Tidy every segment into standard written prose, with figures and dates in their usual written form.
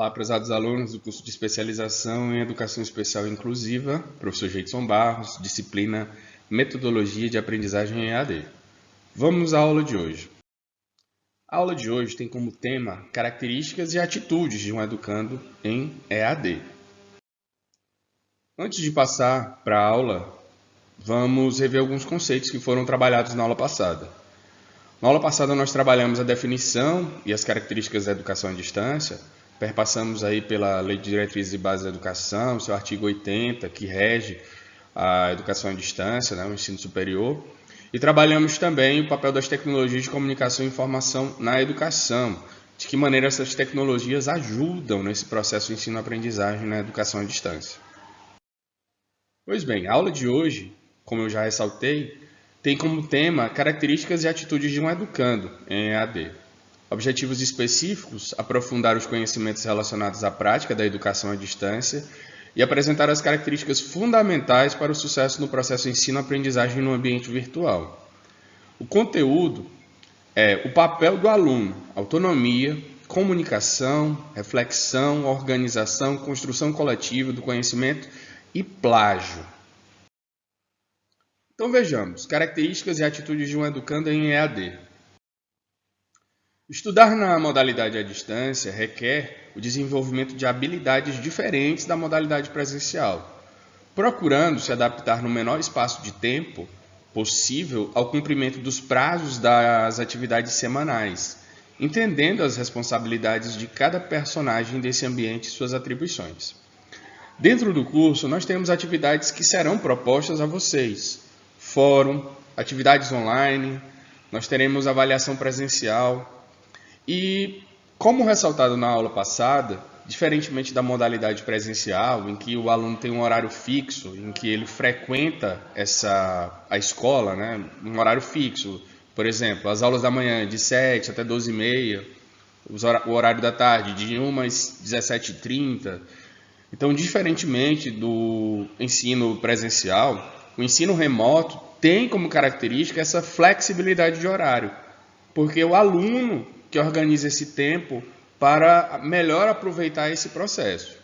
Olá, prezados alunos do curso de especialização em Educação Especial Inclusiva, professor Jeidson Barros, disciplina Metodologia de Aprendizagem em EAD. Vamos à aula de hoje. A aula de hoje tem como tema características e atitudes de um educando em EAD. Antes de passar para a aula, vamos rever alguns conceitos que foram trabalhados na aula passada. Na aula passada nós trabalhamos a definição e as características da educação à distância. Perpassamos aí pela Lei de Diretrizes e Bases da Educação, seu artigo 80, que rege a educação à distância, o ensino superior. E trabalhamos também o papel das tecnologias de comunicação e informação na educação, de que maneira essas tecnologias ajudam nesse processo de ensino-aprendizagem na educação à distância. Pois bem, a aula de hoje, como eu já ressaltei, tem como tema características e atitudes de um educando em EAD. Objetivos específicos: aprofundar os conhecimentos relacionados à prática da educação à distância e apresentar as características fundamentais para o sucesso no processo de ensino-aprendizagem no ambiente virtual. O conteúdo é o papel do aluno, autonomia, comunicação, reflexão, organização, construção coletiva do conhecimento e plágio. Então vejamos, características e atitudes de um educando em EAD. Estudar na modalidade à distância requer o desenvolvimento de habilidades diferentes da modalidade presencial, procurando se adaptar no menor espaço de tempo possível ao cumprimento dos prazos das atividades semanais, entendendo as responsabilidades de cada personagem desse ambiente e suas atribuições. Dentro do curso, nós temos atividades que serão propostas a vocês: fórum, atividades online, nós teremos avaliação presencial. E, como ressaltado na aula passada, diferentemente da modalidade presencial, em que o aluno tem um horário fixo, em que ele frequenta a escola, um horário fixo, por exemplo, as aulas da manhã de 7 até 12h30, o horário da tarde de 1 às 17h30. Então, diferentemente do ensino presencial, o ensino remoto tem como característica essa flexibilidade de horário, porque o aluno que organiza esse tempo para melhor aproveitar esse processo.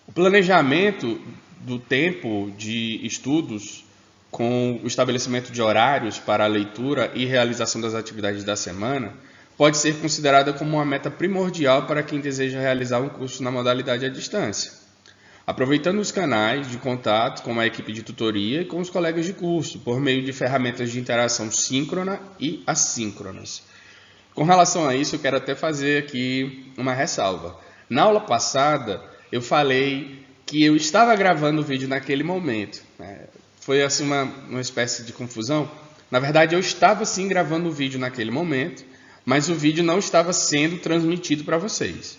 O planejamento do tempo de estudos com o estabelecimento de horários para a leitura e realização das atividades da semana pode ser considerada como uma meta primordial para quem deseja realizar um curso na modalidade à distância, aproveitando os canais de contato com a equipe de tutoria e com os colegas de curso, por meio de ferramentas de interação síncrona e assíncronas. Com relação a isso, eu quero até fazer aqui uma ressalva. Na aula passada, eu falei que eu estava gravando o vídeo naquele momento. Foi assim uma espécie de confusão. Na verdade, eu estava sim gravando o vídeo naquele momento, mas o vídeo não estava sendo transmitido para vocês.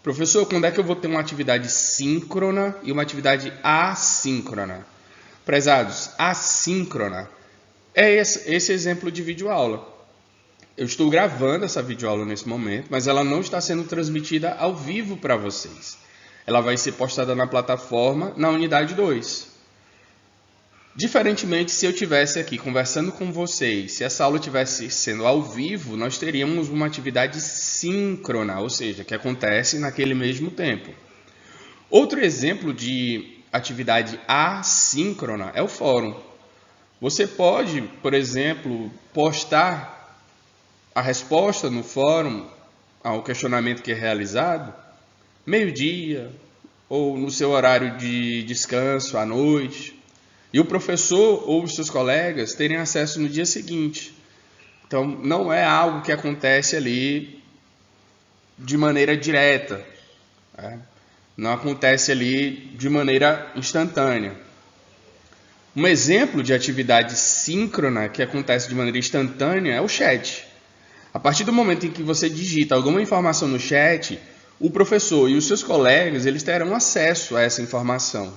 Professor, quando é que eu vou ter uma atividade síncrona e uma atividade assíncrona? Prezados, assíncrona é esse exemplo de videoaula. Eu estou gravando essa videoaula nesse momento, mas ela não está sendo transmitida ao vivo para vocês. Ela vai ser postada na plataforma na unidade 2. Diferentemente, se eu estivesse aqui conversando com vocês, se essa aula estivesse sendo ao vivo, nós teríamos uma atividade síncrona, ou seja, que acontece naquele mesmo tempo. Outro exemplo de atividade assíncrona é o fórum. Você pode, por exemplo, postar a resposta no fórum ao questionamento que é realizado, meio-dia, ou no seu horário de descanso, à noite, e o professor ou os seus colegas terem acesso no dia seguinte. Então, não é algo que acontece ali de maneira direta, não acontece ali de maneira instantânea. Um exemplo de atividade síncrona que acontece de maneira instantânea é o chat. A partir do momento em que você digita alguma informação no chat, o professor e os seus colegas eles terão acesso a essa informação.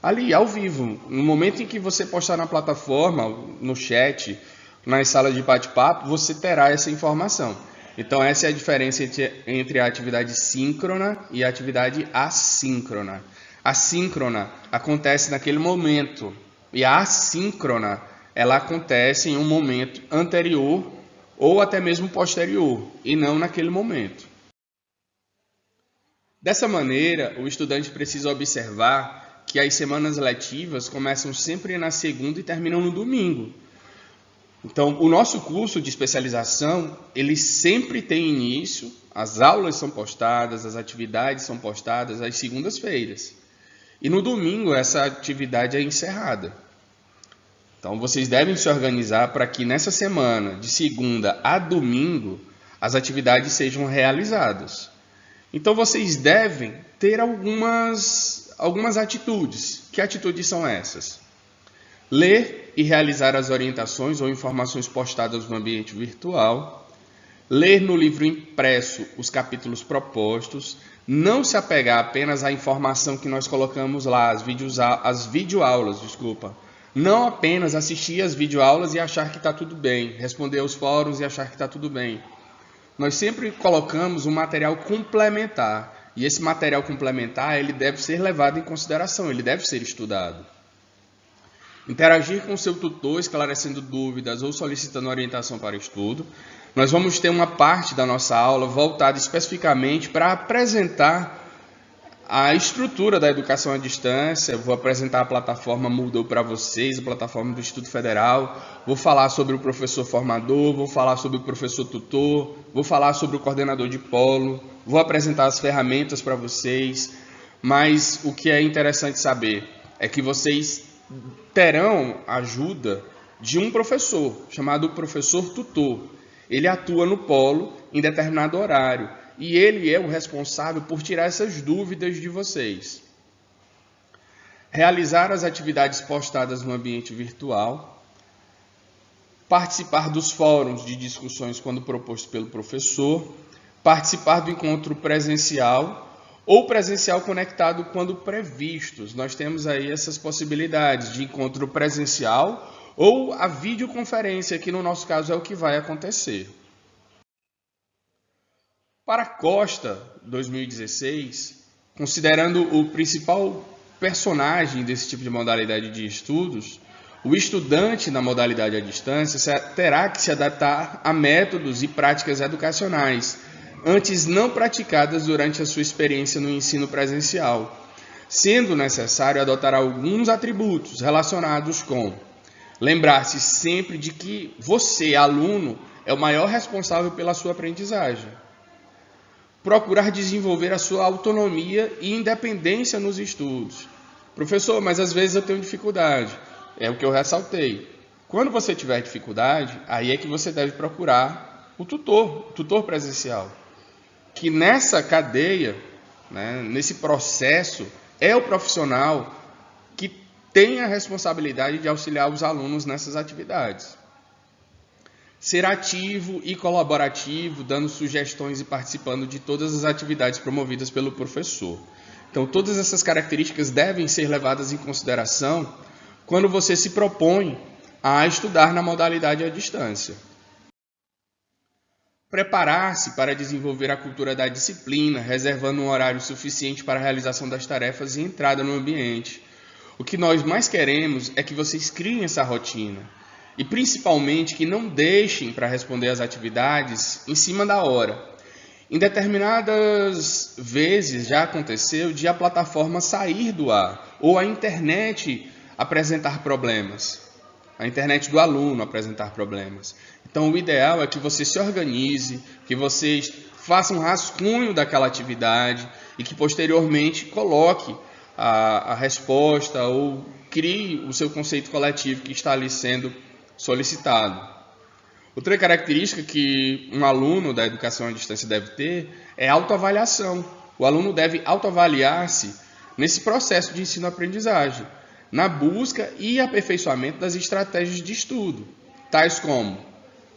Ali, ao vivo, no momento em que você postar na plataforma, no chat, nas salas de bate-papo, você terá essa informação. Então, essa é a diferença entre a atividade síncrona e a atividade assíncrona. A síncrona acontece naquele momento e a assíncrona ela acontece em um momento anterior ou até mesmo posterior, e não naquele momento. Dessa maneira, o estudante precisa observar que as semanas letivas começam sempre na segunda e terminam no domingo. Então, o nosso curso de especialização, ele sempre tem início, as aulas são postadas, as atividades são postadas às segundas-feiras. E no domingo, essa atividade é encerrada. Então, vocês devem se organizar para que nessa semana, de segunda a domingo, as atividades sejam realizadas. Então, vocês devem ter algumas atitudes. Que atitudes são essas? Ler e realizar as orientações ou informações postadas no ambiente virtual. Ler no livro impresso os capítulos propostos. Não se apegar apenas à informação que nós colocamos lá, as videoaulas, Não apenas assistir as videoaulas e achar que está tudo bem, responder aos fóruns e achar que está tudo bem. Nós sempre colocamos um material complementar, e esse material complementar ele deve ser levado em consideração, ele deve ser estudado. Interagir com o seu tutor, esclarecendo dúvidas ou solicitando orientação para estudo. Nós vamos ter uma parte da nossa aula voltada especificamente para apresentar a estrutura da educação à distância. Eu vou apresentar a plataforma Moodle para vocês, a plataforma do Instituto Federal. Vou falar sobre o professor formador, vou falar sobre o professor tutor, vou falar sobre o coordenador de polo, vou apresentar as ferramentas para vocês. Mas o que é interessante saber é que vocês terão ajuda de um professor, chamado professor tutor. Ele atua no polo em determinado horário. E ele é o responsável por tirar essas dúvidas de vocês. Realizar as atividades postadas no ambiente virtual. Participar dos fóruns de discussões quando proposto pelo professor. Participar do encontro presencial ou presencial conectado quando previstos. Nós temos aí essas possibilidades de encontro presencial ou a videoconferência, que no nosso caso é o que vai acontecer. Para a Costa 2016, considerando o principal personagem desse tipo de modalidade de estudos, o estudante na modalidade à distância terá que se adaptar a métodos e práticas educacionais, antes não praticadas durante a sua experiência no ensino presencial, sendo necessário adotar alguns atributos relacionados com lembrar-se sempre de que você, aluno, é o maior responsável pela sua aprendizagem. Procurar desenvolver a sua autonomia e independência nos estudos. Professor, mas às vezes eu tenho dificuldade. É o que eu ressaltei. Quando você tiver dificuldade, aí é que você deve procurar o tutor presencial. Que nessa cadeia, nesse processo, é o profissional que tem a responsabilidade de auxiliar os alunos nessas atividades. Ser ativo e colaborativo, dando sugestões e participando de todas as atividades promovidas pelo professor. Então, todas essas características devem ser levadas em consideração quando você se propõe a estudar na modalidade à distância. Preparar-se para desenvolver a cultura da disciplina, reservando um horário suficiente para a realização das tarefas e entrada no ambiente. O que nós mais queremos é que vocês criem essa rotina. E principalmente que não deixem para responder às atividades em cima da hora. Em determinadas vezes já aconteceu de a plataforma sair do ar ou a internet apresentar problemas. A internet do aluno apresentar problemas. Então o ideal é que você se organize, que vocês façam um rascunho daquela atividade e que posteriormente coloque a resposta ou crie o seu conceito coletivo que está ali sendo solicitado. Outra característica que um aluno da educação à distância deve ter é autoavaliação. O aluno deve autoavaliar-se nesse processo de ensino-aprendizagem, na busca e aperfeiçoamento das estratégias de estudo, tais como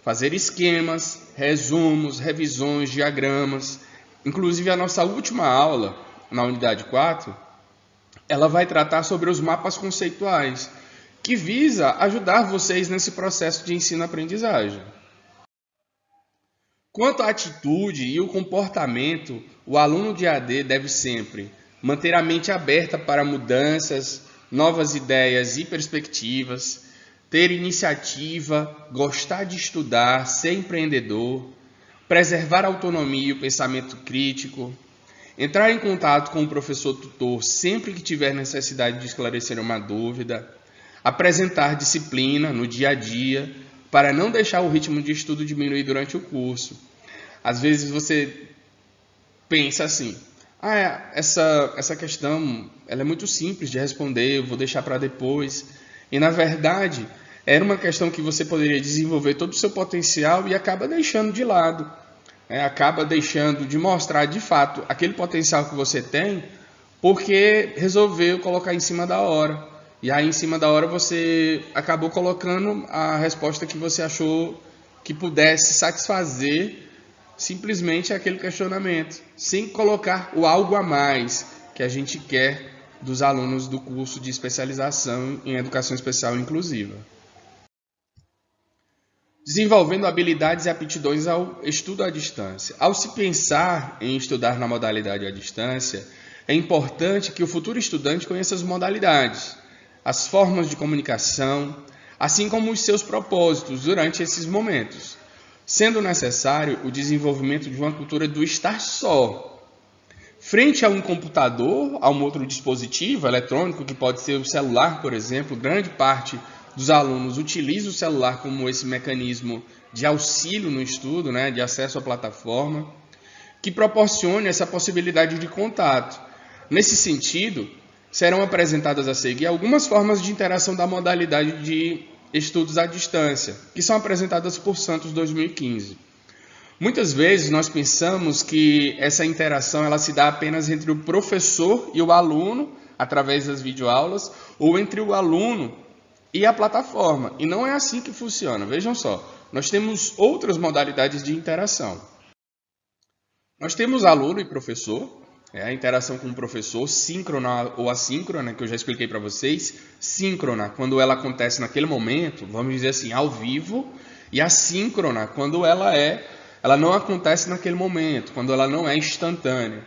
fazer esquemas, resumos, revisões, diagramas. Inclusive, a nossa última aula, na unidade 4, ela vai tratar sobre os mapas conceituais, que visa ajudar vocês nesse processo de ensino-aprendizagem. Quanto à atitude e o comportamento, o aluno de AD deve sempre manter a mente aberta para mudanças, novas ideias e perspectivas, ter iniciativa, gostar de estudar, ser empreendedor, preservar a autonomia e o pensamento crítico, entrar em contato com o professor tutor sempre que tiver necessidade de esclarecer uma dúvida, apresentar disciplina no dia a dia, para não deixar o ritmo de estudo diminuir durante o curso. Às vezes você pensa assim, essa questão ela é muito simples de responder, eu vou deixar para depois. E na verdade, era uma questão que você poderia desenvolver todo o seu potencial e acaba deixando de lado. Acaba deixando de mostrar de fato aquele potencial que você tem, porque resolveu colocar em cima da hora. E aí em cima da hora você acabou colocando a resposta que você achou que pudesse satisfazer simplesmente aquele questionamento, sem colocar o algo a mais que a gente quer dos alunos do curso de especialização em educação especial inclusiva. Desenvolvendo habilidades e aptidões ao estudo à distância. Ao se pensar em estudar na modalidade à distância, é importante que o futuro estudante conheça as modalidades, as formas de comunicação, assim como os seus propósitos durante esses momentos, sendo necessário o desenvolvimento de uma cultura do estar só. Frente a um computador, a um outro dispositivo eletrônico, que pode ser o celular, por exemplo, grande parte dos alunos utiliza o celular como esse mecanismo de auxílio no estudo, de acesso à plataforma, que proporcione essa possibilidade de contato. Nesse sentido, serão apresentadas a seguir algumas formas de interação da modalidade de estudos à distância, que são apresentadas por Santos 2015. Muitas vezes nós pensamos que essa interação ela se dá apenas entre o professor e o aluno, através das videoaulas, ou entre o aluno e a plataforma. E não é assim que funciona. Vejam só, nós temos outras modalidades de interação. Nós temos aluno e professor, a interação com o professor, síncrona ou assíncrona, que eu já expliquei para vocês. Síncrona, quando ela acontece naquele momento, vamos dizer assim, ao vivo, e assíncrona, quando ela não acontece naquele momento, quando ela não é instantânea.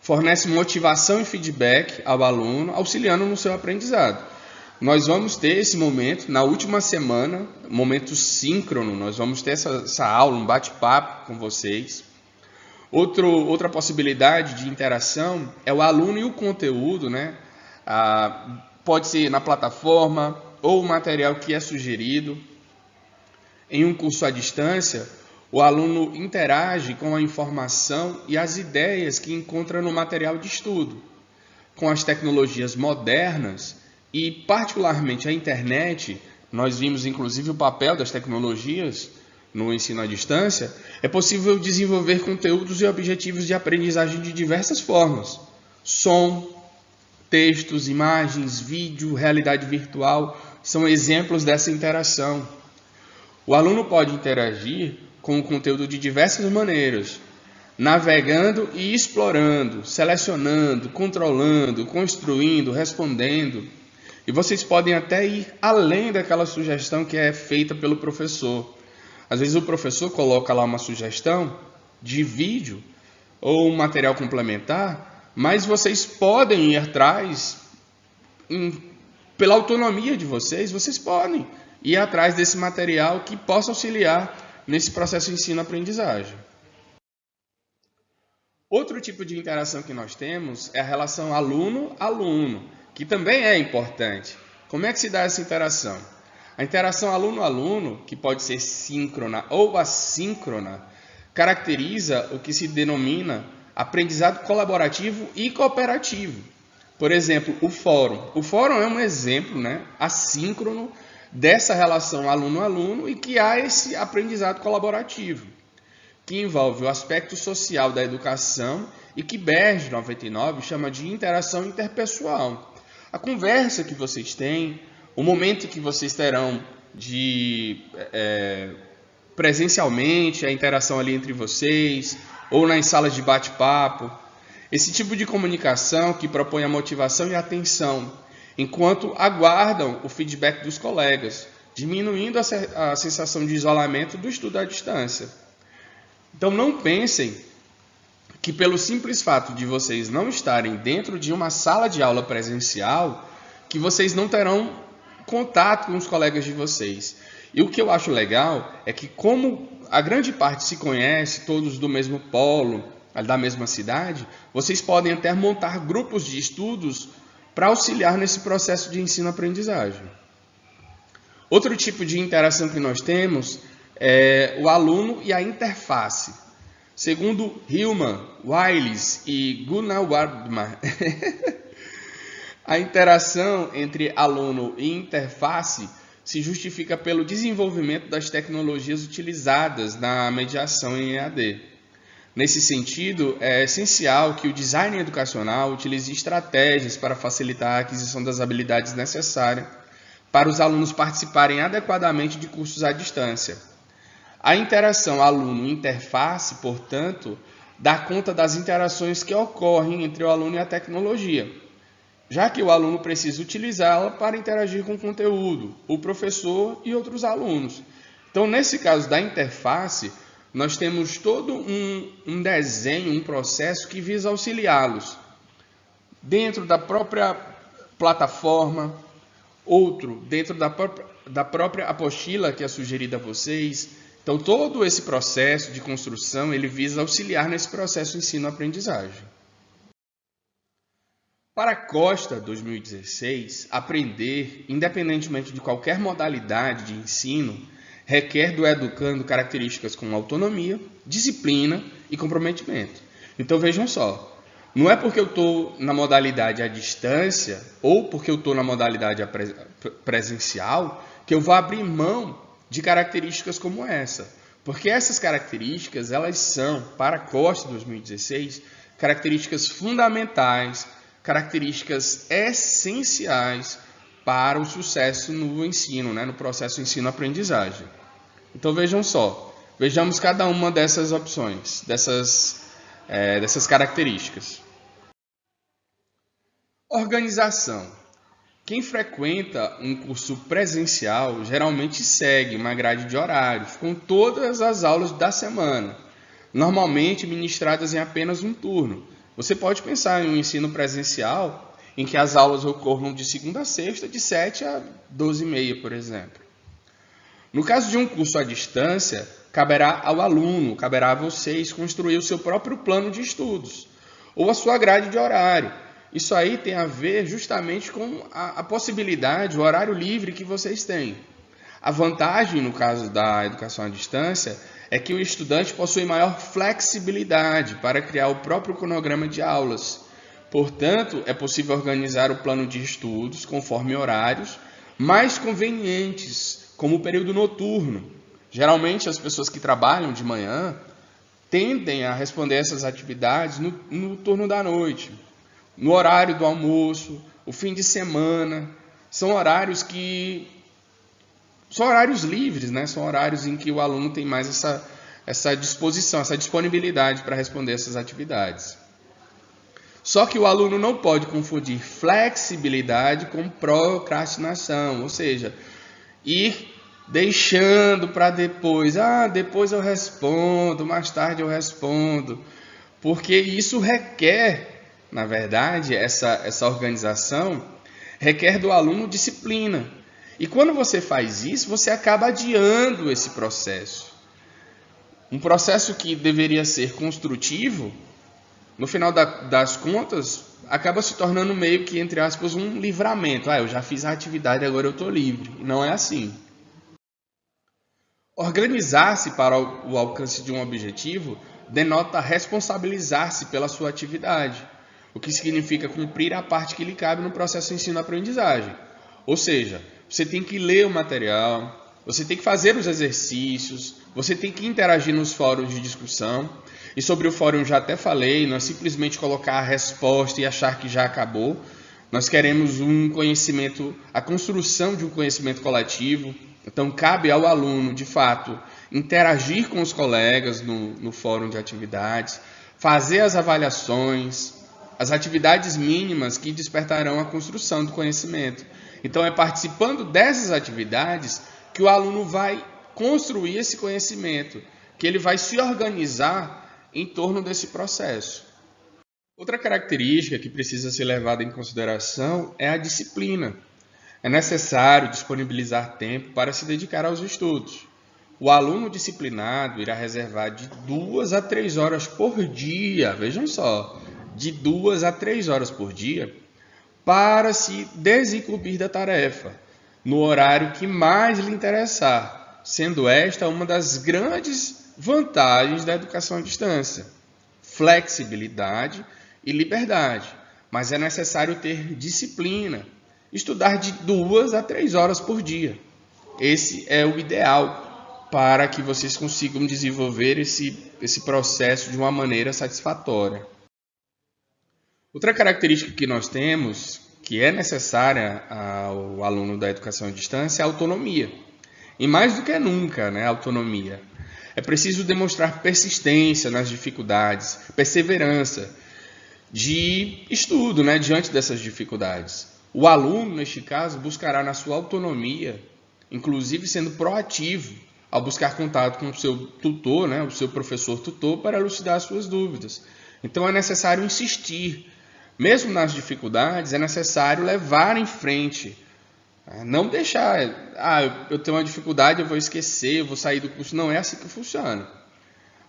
Fornece motivação e feedback ao aluno, auxiliando no seu aprendizado. Nós vamos ter esse momento na última semana, momento síncrono, nós vamos ter essa aula, um bate-papo com vocês. Outra possibilidade de interação é o aluno e o conteúdo, pode ser na plataforma ou o material que é sugerido. Em um curso à distância, o aluno interage com a informação e as ideias que encontra no material de estudo. Com as tecnologias modernas e particularmente a internet, nós vimos inclusive o papel das tecnologias no ensino à distância, é possível desenvolver conteúdos e objetivos de aprendizagem de diversas formas. Som, textos, imagens, vídeo, realidade virtual são exemplos dessa interação. O aluno pode interagir com o conteúdo de diversas maneiras, navegando e explorando, selecionando, controlando, construindo, respondendo. E vocês podem até ir além daquela sugestão que é feita pelo professor. Às vezes o professor coloca lá uma sugestão de vídeo ou um material complementar, mas vocês podem ir atrás, pela autonomia de vocês podem ir atrás desse material que possa auxiliar nesse processo de ensino-aprendizagem. Outro tipo de interação que nós temos é a relação aluno-aluno, que também é importante. Como é que se dá essa interação? A interação aluno-aluno, que pode ser síncrona ou assíncrona, caracteriza o que se denomina aprendizado colaborativo e cooperativo. Por exemplo, o fórum. O fórum é um exemplo assíncrono dessa relação aluno-aluno e que há esse aprendizado colaborativo, que envolve o aspecto social da educação e que Berge 99 chama de interação interpessoal. A conversa que vocês têm, o momento que vocês terão presencialmente, a interação ali entre vocês, ou nas salas de bate-papo. Esse tipo de comunicação que propõe a motivação e a atenção, enquanto aguardam o feedback dos colegas, diminuindo a sensação de isolamento do estudo à distância. Então não pensem que pelo simples fato de vocês não estarem dentro de uma sala de aula presencial, que vocês não terão contato com os colegas de vocês. E o que eu acho legal é que como a grande parte se conhece, todos do mesmo polo, da mesma cidade, vocês podem até montar grupos de estudos para auxiliar nesse processo de ensino-aprendizagem. Outro tipo de interação que nós temos é o aluno e a interface. Segundo Hillman, Wiles e Gunawardena, a interação entre aluno e interface se justifica pelo desenvolvimento das tecnologias utilizadas na mediação em EAD. Nesse sentido, é essencial que o design educacional utilize estratégias para facilitar a aquisição das habilidades necessárias para os alunos participarem adequadamente de cursos à distância. A interação aluno-interface, portanto, dá conta das interações que ocorrem entre o aluno e a tecnologia, já que o aluno precisa utilizá-la para interagir com o conteúdo, o professor e outros alunos. Então, nesse caso da interface, nós temos todo um desenho, um processo que visa auxiliá-los dentro da própria plataforma, outro dentro da própria apostila que é sugerida a vocês. Então, todo esse processo de construção, ele visa auxiliar nesse processo de ensino-aprendizagem. Para Costa, 2016, aprender, independentemente de qualquer modalidade de ensino, requer do educando características como autonomia, disciplina e comprometimento. Então, vejam só, não é porque eu estou na modalidade à distância ou porque eu estou na modalidade presencial que eu vou abrir mão de características como essa. Porque essas características, elas são, para Costa 2016, características fundamentais, características essenciais para o sucesso no ensino, no processo ensino-aprendizagem. Então vejam só, vejamos cada uma dessas opções, dessas características. Organização. Quem frequenta um curso presencial geralmente segue uma grade de horários com todas as aulas da semana, normalmente ministradas em apenas um turno. Você pode pensar em um ensino presencial em que as aulas ocorram de segunda a sexta, de 7 a 12h30, por exemplo. No caso de um curso à distância, caberá ao aluno, caberá a vocês construir o seu próprio plano de estudos ou a sua grade de horário. Isso aí tem a ver justamente com a possibilidade, o horário livre que vocês têm. A vantagem, no caso da educação à distância, é que o estudante possui maior flexibilidade para criar o próprio cronograma de aulas. Portanto, é possível organizar o plano de estudos conforme horários mais convenientes, como o período noturno. Geralmente, as pessoas que trabalham de manhã tendem a responder essas atividades no turno da noite, no horário do almoço, o fim de semana. São horários livres, São horários em que o aluno tem mais essa disposição, essa disponibilidade para responder essas atividades. Só que o aluno não pode confundir flexibilidade com procrastinação, ou seja, ir deixando para depois. Depois eu respondo, mais tarde eu respondo. Porque isso requer, na verdade, essa organização requer do aluno disciplina. E quando você faz isso, você acaba adiando esse processo. Um processo que deveria ser construtivo, no final das contas, acaba se tornando meio que, entre aspas, um livramento. Eu já fiz a atividade, agora eu estou livre. Não é assim. Organizar-se para o alcance de um objetivo denota responsabilizar-se pela sua atividade, o que significa cumprir a parte que lhe cabe no processo de ensino-aprendizagem. Ou seja, você tem que ler o material, você tem que fazer os exercícios, você tem que interagir nos fóruns de discussão. E sobre o fórum já até falei, não é simplesmente colocar a resposta e achar que já acabou. Nós queremos um conhecimento, a construção de um conhecimento coletivo. Então, cabe ao aluno, de fato, interagir com os colegas no fórum de atividades, fazer as avaliações, as atividades mínimas que despertarão a construção do conhecimento. Então, é participando dessas atividades que o aluno vai construir esse conhecimento, que ele vai se organizar em torno desse processo. Outra característica que precisa ser levada em consideração é a disciplina. É necessário disponibilizar tempo para se dedicar aos estudos. O aluno disciplinado irá reservar de 2 a 3 horas por dia, vejam só, de 2 a 3 horas por dia, para se desincumbir da tarefa, no horário que mais lhe interessar, sendo esta uma das grandes vantagens da educação à distância. Flexibilidade e liberdade, mas é necessário ter disciplina, estudar de 2 a 3 horas por dia. Esse é o ideal para que vocês consigam desenvolver esse processo de uma maneira satisfatória. Outra característica que nós temos, que é necessária ao aluno da educação à distância, é a autonomia. E mais do que nunca, a autonomia. É preciso demonstrar persistência nas dificuldades, perseverança de estudo, diante dessas dificuldades. O aluno, neste caso, buscará na sua autonomia, inclusive sendo proativo, ao buscar contato com o seu tutor, o seu professor tutor, para elucidar suas dúvidas. Então é necessário insistir. Mesmo nas dificuldades, é necessário levar em frente. Não deixar, eu tenho uma dificuldade, eu vou esquecer, eu vou sair do curso. Não é assim que funciona.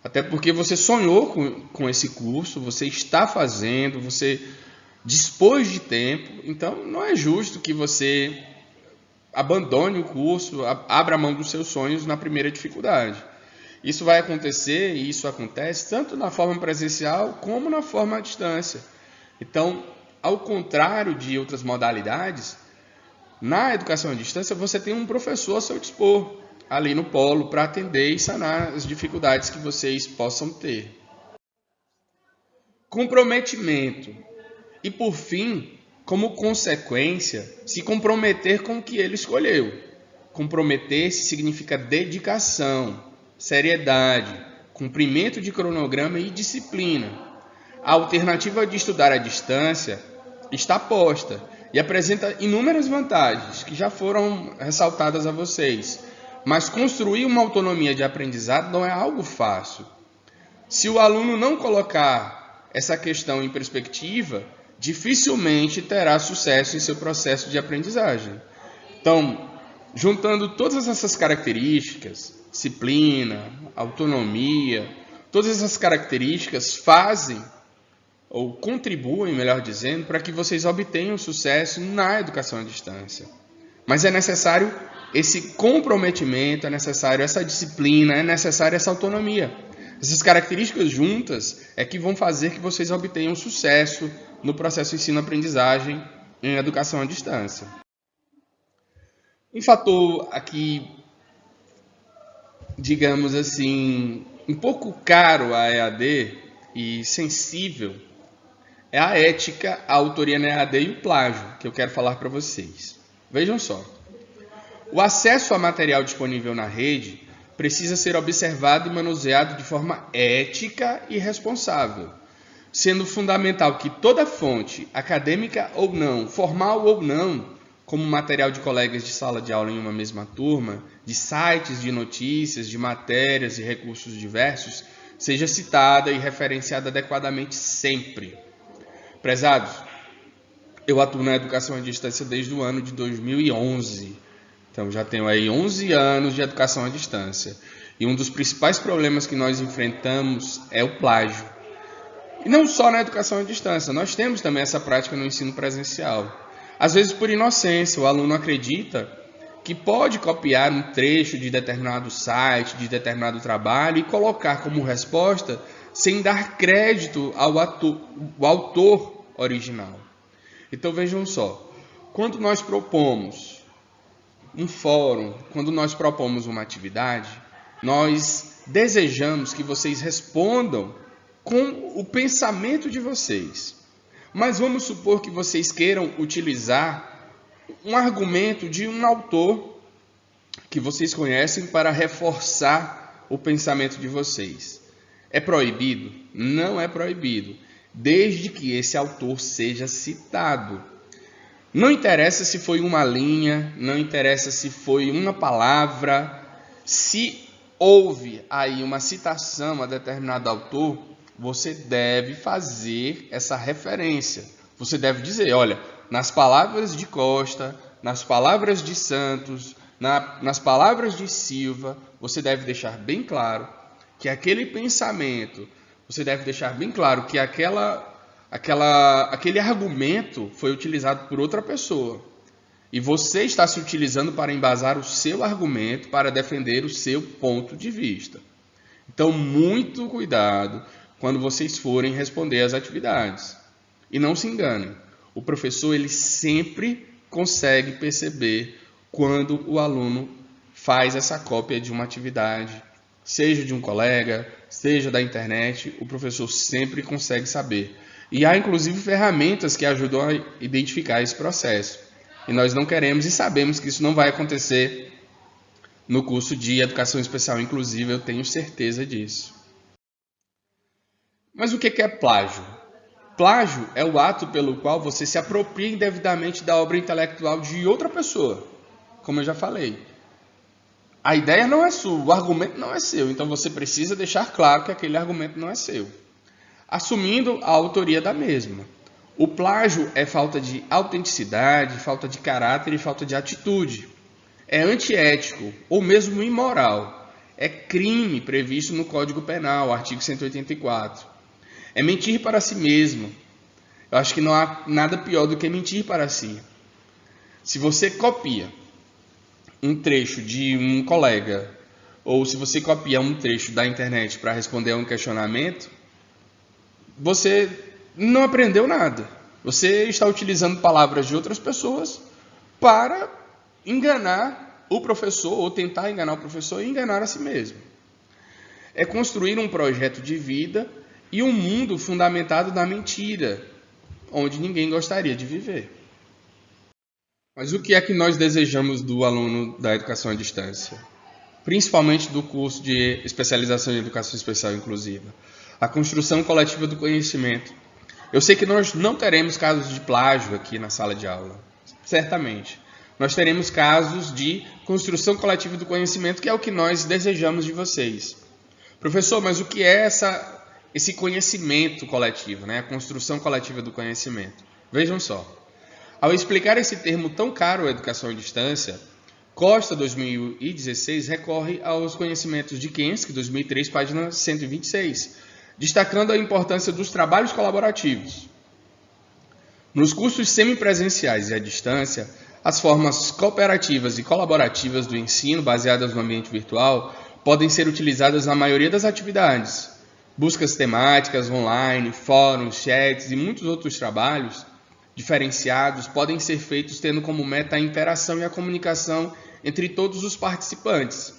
Até porque você sonhou com esse curso, você está fazendo, você dispôs de tempo. Então, não é justo que você abandone o curso, abra mão dos seus sonhos na primeira dificuldade. Isso vai acontecer, e isso acontece tanto na forma presencial como na forma à distância. Então, ao contrário de outras modalidades, na educação à distância você tem um professor a seu dispor, ali no polo, para atender e sanar as dificuldades que vocês possam ter. Comprometimento. E, por fim, como consequência, se comprometer com o que ele escolheu. Comprometer-se significa dedicação, seriedade, cumprimento de cronograma e disciplina. A alternativa de estudar à distância está posta e apresenta inúmeras vantagens que já foram ressaltadas a vocês. Mas construir uma autonomia de aprendizado não é algo fácil. Se o aluno não colocar essa questão em perspectiva, dificilmente terá sucesso em seu processo de aprendizagem. Então, juntando todas essas características, disciplina, autonomia, todas essas características fazem ou contribuem, melhor dizendo, para que vocês obtenham sucesso na educação à distância. Mas é necessário esse comprometimento, é necessário essa disciplina, é necessário essa autonomia. Essas características juntas é que vão fazer que vocês obtenham sucesso no processo de ensino-aprendizagem em educação à distância. Um fator aqui, digamos assim, um pouco caro à EAD e sensível, é a ética, a autoria na EAD e o plágio, que eu quero falar para vocês. Vejam só. O acesso a material disponível na rede precisa ser observado e manuseado de forma ética e responsável, sendo fundamental que toda fonte, acadêmica ou não, formal ou não, como material de colegas de sala de aula em uma mesma turma, de sites de notícias, de matérias e recursos diversos, seja citada e referenciada adequadamente sempre. Prezados, eu atuo na educação à distância desde o ano de 2011. Então, já tenho aí 11 anos de educação à distância. E um dos principais problemas que nós enfrentamos é o plágio. E não só na educação à distância, nós temos também essa prática no ensino presencial. Às vezes, por inocência, o aluno acredita que pode copiar um trecho de determinado site, de determinado trabalho e colocar como resposta sem dar crédito ao autor original. Então, vejam só, quando nós propomos um fórum, quando nós propomos uma atividade, nós desejamos que vocês respondam com o pensamento de vocês. Mas vamos supor que vocês queiram utilizar um argumento de um autor que vocês conhecem para reforçar o pensamento de vocês. É proibido? Não é proibido, desde que esse autor seja citado. Não interessa se foi uma linha, não interessa se foi uma palavra, se houve aí uma citação a determinado autor, você deve fazer essa referência. Você deve dizer, olha, nas palavras de Costa, nas palavras de Santos, nas palavras de Silva, você deve deixar bem claro que aquele pensamento, você deve deixar bem claro que aquele argumento foi utilizado por outra pessoa. E você está se utilizando para embasar o seu argumento, para defender o seu ponto de vista. Então, muito cuidado quando vocês forem responder às atividades. E não se enganem, o professor ele sempre consegue perceber quando o aluno faz essa cópia de uma atividade, seja de um colega, seja da internet, o professor sempre consegue saber. E há inclusive ferramentas que ajudam a identificar esse processo. E nós não queremos e sabemos que isso não vai acontecer no curso de Educação Especial Inclusiva, eu tenho certeza disso. Mas o que é plágio? Plágio é o ato pelo qual você se apropria indevidamente da obra intelectual de outra pessoa. Como eu já falei. A ideia não é sua, o argumento não é seu, então você precisa deixar claro que aquele argumento não é seu, assumindo a autoria da mesma. O plágio é falta de autenticidade, falta de caráter e falta de atitude. É antiético ou mesmo imoral. É crime previsto no Código Penal, artigo 184. É mentir para si mesmo. Eu acho que não há nada pior do que mentir para si. Se você copia um trecho de um colega, ou se você copia um trecho da internet para responder a um questionamento, você não aprendeu nada. Você está utilizando palavras de outras pessoas para enganar o professor, ou tentar enganar o professor e enganar a si mesmo. É construir um projeto de vida e um mundo fundamentado na mentira, onde ninguém gostaria de viver. Mas o que é que nós desejamos do aluno da educação à distância? Principalmente do curso de especialização em educação especial inclusiva. A construção coletiva do conhecimento. Eu sei que nós não teremos casos de plágio aqui na sala de aula, certamente. Nós teremos casos de construção coletiva do conhecimento, que é o que nós desejamos de vocês. Professor, mas o que é esse conhecimento coletivo, né? A construção coletiva do conhecimento? Vejam só. Ao explicar esse termo tão caro à educação à distância, Costa, 2016, recorre aos conhecimentos de Kensky, 2003, página 126, destacando a importância dos trabalhos colaborativos. Nos cursos semipresenciais e à distância, as formas cooperativas e colaborativas do ensino, baseadas no ambiente virtual, podem ser utilizadas na maioria das atividades. Buscas temáticas online, fóruns, chats e muitos outros trabalhos diferenciados podem ser feitos tendo como meta a interação e a comunicação entre todos os participantes.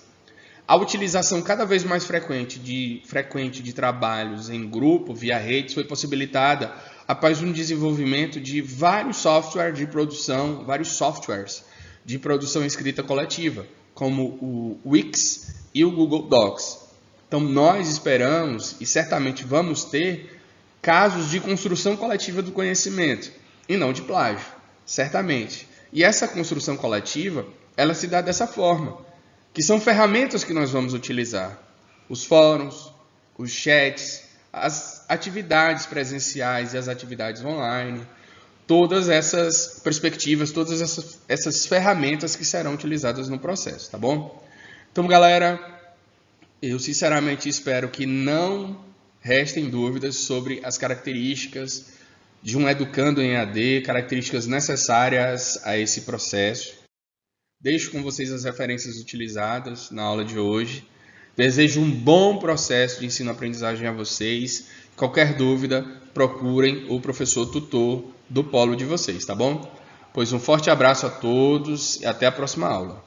A utilização cada vez mais frequente de trabalhos em grupo via redes foi possibilitada após um desenvolvimento de vários softwares de produção escrita coletiva, como o Wix e o Google Docs. Então nós esperamos e certamente vamos ter casos de construção coletiva do conhecimento e não de plágio, certamente. E essa construção coletiva, ela se dá dessa forma, que são ferramentas que nós vamos utilizar. Os fóruns, os chats, as atividades presenciais e as atividades online, todas essas perspectivas, todas essas ferramentas que serão utilizadas no processo, tá bom? Então, galera, eu sinceramente espero que não restem dúvidas sobre as características de um educando em EAD, características necessárias a esse processo. Deixo com vocês as referências utilizadas na aula de hoje. Desejo um bom processo de ensino-aprendizagem a vocês. Qualquer dúvida, procurem o professor tutor do polo de vocês, tá bom? Pois um forte abraço a todos e até a próxima aula.